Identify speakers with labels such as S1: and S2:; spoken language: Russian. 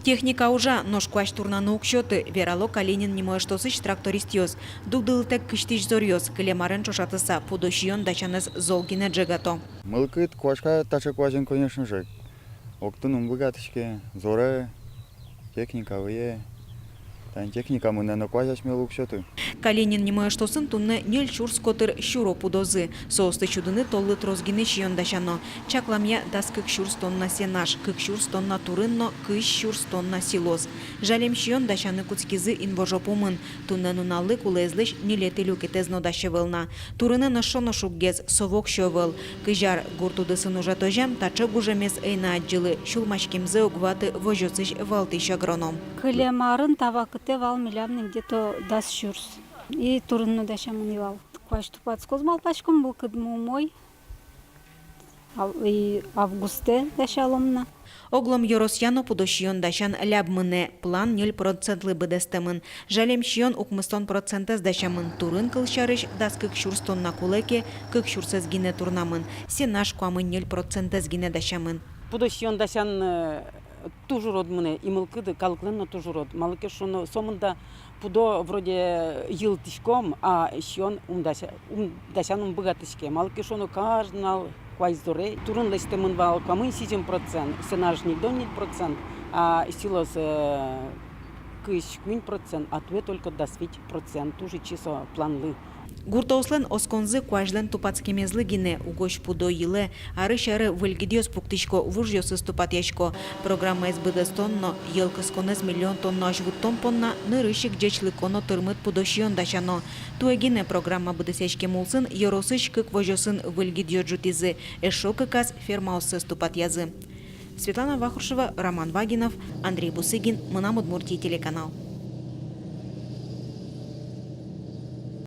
S1: Техника уже ношкваш турнаны укшоты. Верало Калинин немоештосыч тракторист йоз. Дугдылтек кыштиш зор йоз. Клемарен чошатыса пудощион дачанес золгине джегато.
S2: Мылкыт квашка тачак важен, конечно же. Октунум богатышке, зоре, техниковые. Техника мы на квазяч мел укшоты.
S1: Калинин немоештосын тунне нель чурс котыр щуро пудозы. Соосты чудыны толлы трозгине чион дачано. Чакламья дас кык щурс тонна сенаш, кык щурс тонна турынно, кыш щурс тонна силоз. Жалем чион дачаны куцкизы инвожопумын. Тунне нуналлы кулезлыш нилетелю кетезно дащевылна. Турыны ношоно шукгез, совок щовыл. Кыжар гуртудысын уже тожам, тачы гужемес эйна аджилы. Шулмачкимзы угваты вожоцыш валтыш агроном.
S3: Клемарын табакыте вал милявны где-то дас щурс. И турынну дашамын вал. Квашту пацкоз малпачком был кыдму мой. И августе дашаломна.
S1: Оглом Йоросьяно пудощион дашан лябмыне план 0% бедестемын. Жалем щион укмыстон процентез дашамын. Турын кылшарыш дас кык щурстон на кулеке, кык щурсез гине турнамын. Сенаш куамын 0% гине дашамын.
S4: Пудощион дашан toujours род мне и мылкыды калкленно toujours род. Малыке шоно сомында пудо вроде ел тишком, а щион дашан богатышке. Малыке шоно каждый квайздоре. Турын лестемын вал камын 7%, сенаж не до 0%, а силос кыш 1%, а туе только до 5%, уже чисо планлы.
S1: Гуртауслен осконзы куажлен тупацкемезлы гине угош пудо йыле, ары-шары выльгидиос пуктышко вужьосы ступатьячко. Программа избыдестонно, елкысконез миллион тонна ажвуттон понна, нырышик джечлыконо тырмыт пудощион дачано. Туэгине программа быдысячке мулсын, йоросыч кык вожосын выльгидио джутизы, эшо кыкас фермаусы ступатьязы. Светлана Вахрушева, Роман Вагинов, Андрей Бусыгин, Мына Удмуртия телеканал.